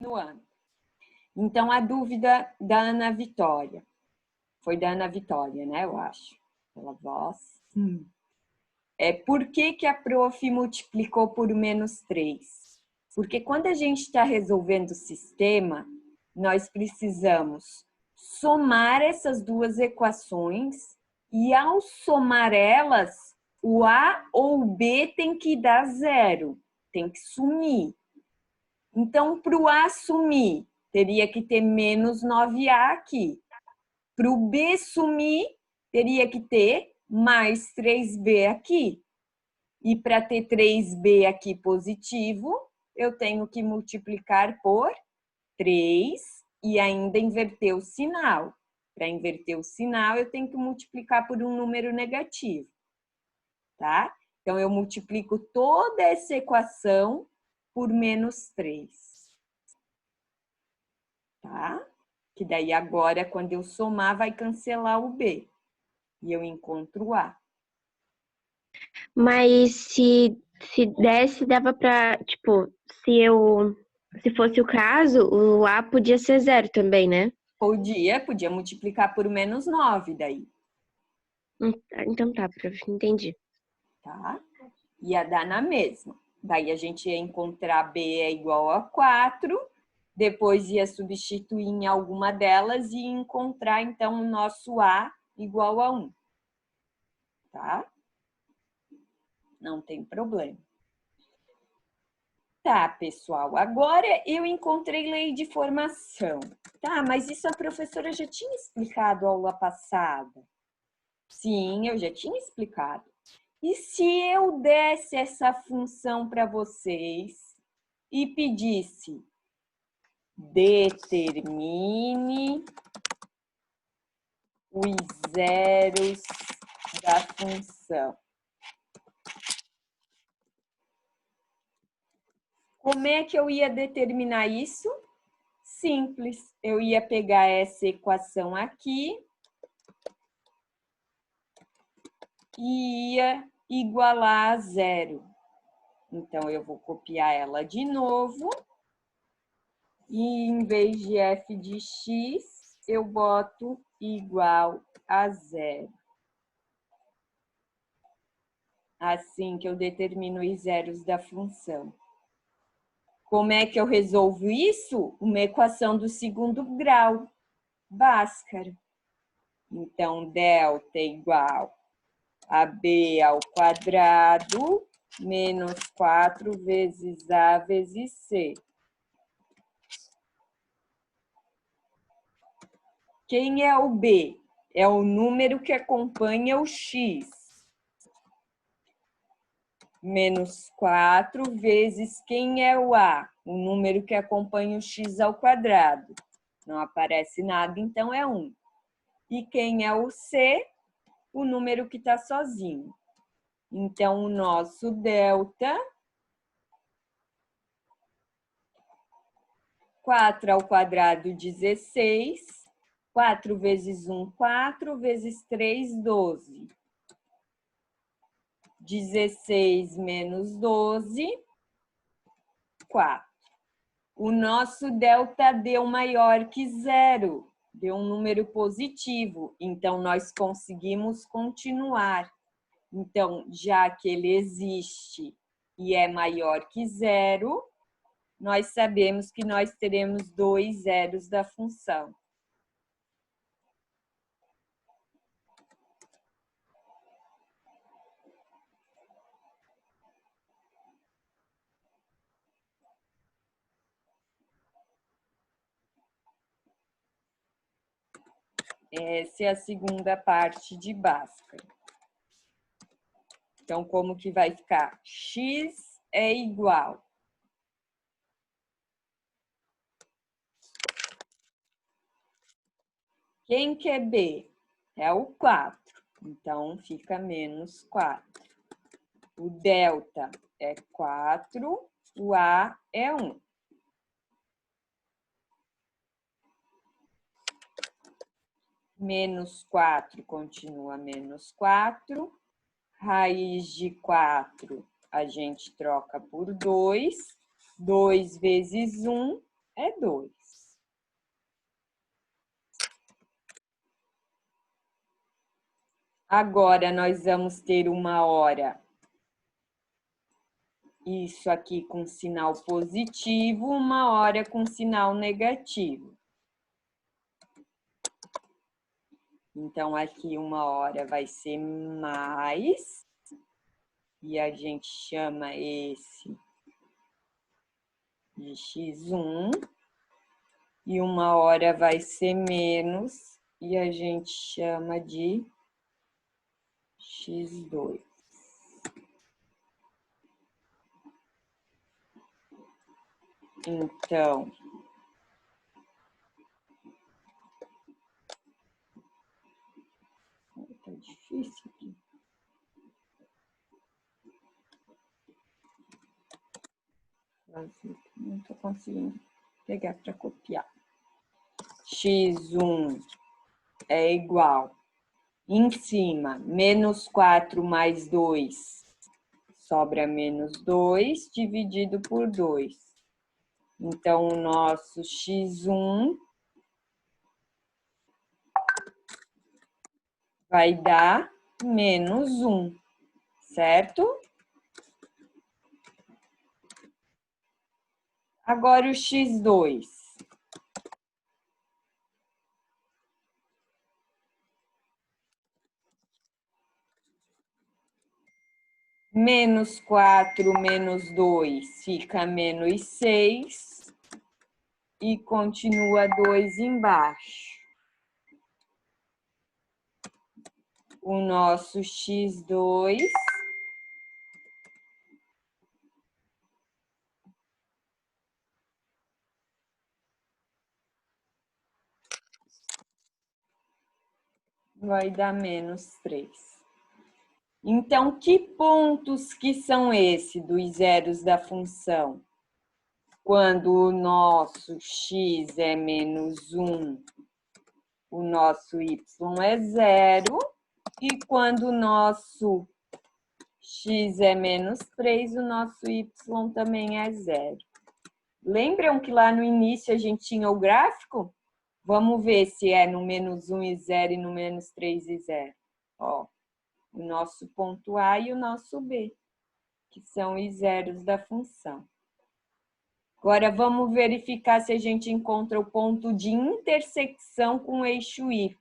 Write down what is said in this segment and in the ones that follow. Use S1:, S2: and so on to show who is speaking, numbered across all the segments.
S1: no ano. Então, a dúvida da Ana Vitória. Foi da Ana Vitória, né? Eu acho. Pela voz. Por que a prof multiplicou por -3? Porque quando a gente está resolvendo o sistema, nós precisamos somar essas duas equações e, ao somar elas, o A ou o B tem que dar 0, tem que sumir. Então, para o A sumir, teria que ter menos 9A aqui. Para o B sumir, teria que ter mais 3B aqui. E para ter 3B aqui positivo, eu tenho que multiplicar por 3 e ainda inverter o sinal. Para inverter o sinal, eu tenho que multiplicar por um número negativo. Tá? Então, eu multiplico toda essa equação por -3. Tá? Que daí agora, quando eu somar, vai cancelar o B. E eu encontro o A.
S2: Mas se desse, dava pra, tipo, se fosse o caso, o A podia ser 0 também, né?
S1: Podia multiplicar por -9 daí.
S2: Então tá, prof, entendi.
S1: Tá? Ia dar na mesma. Daí a gente ia encontrar B é igual a 4, depois ia substituir em alguma delas e encontrar, então, o nosso A igual a 1. Tá? Não tem problema. Tá, pessoal, agora eu encontrei lei de formação. Tá, mas isso a professora já tinha explicado aula passada. Sim, eu já tinha explicado. E se eu desse essa função para vocês e pedisse determine os zeros da função? Como é que eu ia determinar isso? Simples, eu ia pegar essa equação aqui e ia igualar a 0. Então, eu vou copiar ela de novo. E em vez de f de x, eu boto igual a 0. Assim que eu determino os zeros da função. Como é que eu resolvo isso? Uma equação do segundo grau, Bhaskara. Então, delta é igual a b ao quadrado menos 4 vezes a vezes c. Quem é o b? É o número que acompanha o x. Menos 4 vezes quem é o a? O número que acompanha o x ao quadrado. Não aparece nada, então é 1. E quem é o c? O número que está sozinho. Então, o nosso delta, 4 ao quadrado, 16. 4 vezes 1, 4, vezes 3, 12. 16 menos 12, 4. O nosso delta deu maior que 0, deu um número positivo, então nós conseguimos continuar. Então, já que ele existe e é maior que 0, nós sabemos que nós teremos 2 zeros da função. Essa é a segunda parte de Bhaskara. Então, como que vai ficar? X é igual. Quem que é B? É o 4. Então, fica menos 4. O delta é 4, o A é 1. Menos 4 continua menos 4. Raiz de 4 a gente troca por 2. 2 vezes 1 é 2. Agora, nós vamos ter uma hora. Isso aqui com sinal positivo, uma hora com sinal negativo. Então, aqui uma hora vai ser mais. E a gente chama esse de x1. E uma hora vai ser menos. E a gente chama de x2. Então, tá difícil aqui. Não tô conseguindo pegar para copiar. x1 é igual, em cima, menos 4 mais 2, sobra menos 2, dividido por 2. Então, o nosso x1 vai dar menos 1, certo? Agora o x2. Menos 4 menos 2 fica menos 6 e continua 2 embaixo. O nosso x2 vai dar menos 3. Então, que pontos que são esses dos zeros da função? Quando o nosso x é menos 1, o nosso y é 0. E quando o nosso x é menos 3, o nosso y também é 0. Lembram que lá no início a gente tinha o gráfico? Vamos ver se é no menos 1 e 0 e no menos 3 e 0. Ó, o nosso ponto A e o nosso B, que são os zeros da função. Agora, vamos verificar se a gente encontra o ponto de intersecção com o eixo Y.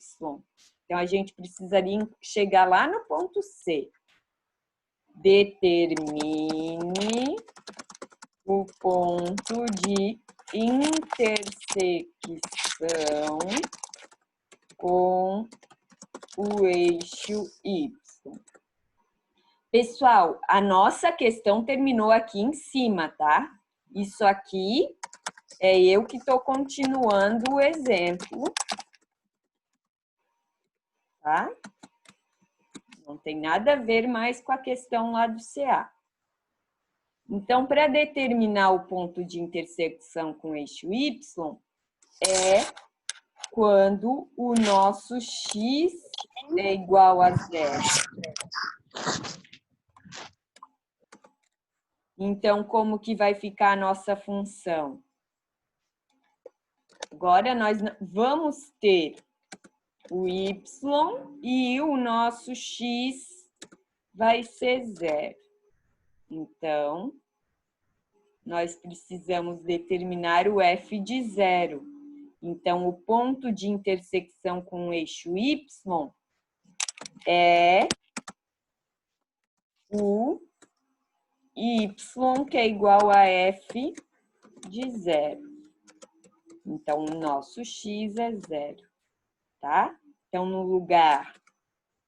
S1: Então, a gente precisaria chegar lá no ponto C. Determine o ponto de intersecção com o eixo Y. Pessoal, a nossa questão terminou aqui em cima, tá? Isso aqui é eu que estou continuando o exemplo, tá? Não tem nada a ver mais com a questão lá do CA. Então, para determinar o ponto de intersecção com o eixo Y, é quando o nosso x é igual a 0. Então, como que vai ficar a nossa função? Agora, nós vamos ter o y e o nosso x vai ser 0. Então, nós precisamos determinar o f de 0. Então, o ponto de intersecção com o eixo y é o y, que é igual a f de 0. Então, o nosso x é 0, tá? Então, no lugar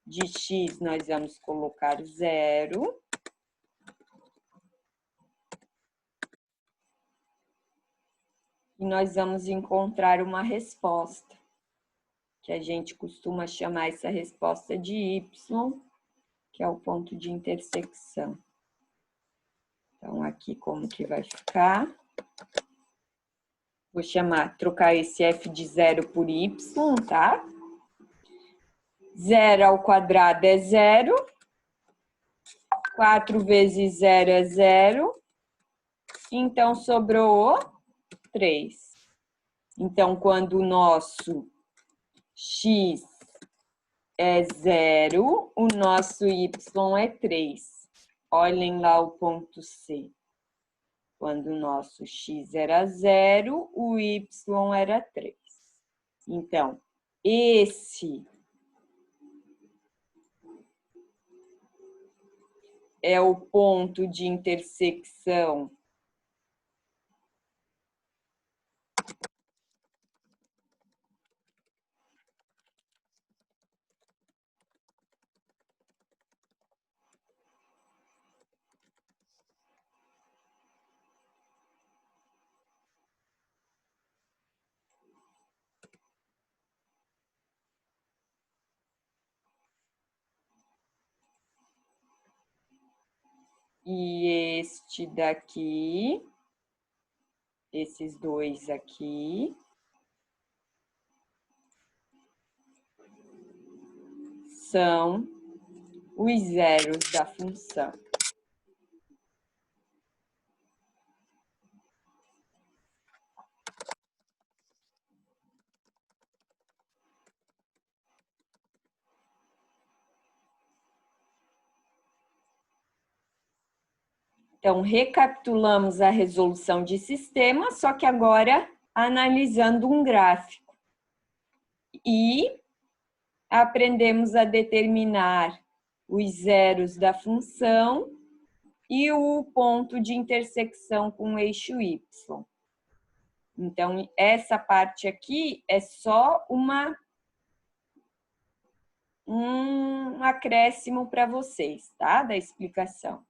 S1: de x, nós vamos colocar 0. E nós vamos encontrar uma resposta, que a gente costuma chamar essa resposta de y, que é o ponto de intersecção. Então, aqui como que vai ficar? Vou trocar esse f de 0 por y, tá? 0 ao quadrado é 0. 4 vezes 0 é 0. Então, sobrou 3. Então, quando o nosso x é 0, o nosso y é 3. Olhem lá o ponto C. Quando o nosso x era 0, o y era 3. Então, esse é o ponto de intersecção e este daqui, esses dois aqui, são os zeros da função. Então, recapitulamos a resolução de sistema, só que agora analisando um gráfico. E aprendemos a determinar os zeros da função e o ponto de intersecção com o eixo y. Então, essa parte aqui é só um acréscimo para vocês, tá? Da explicação.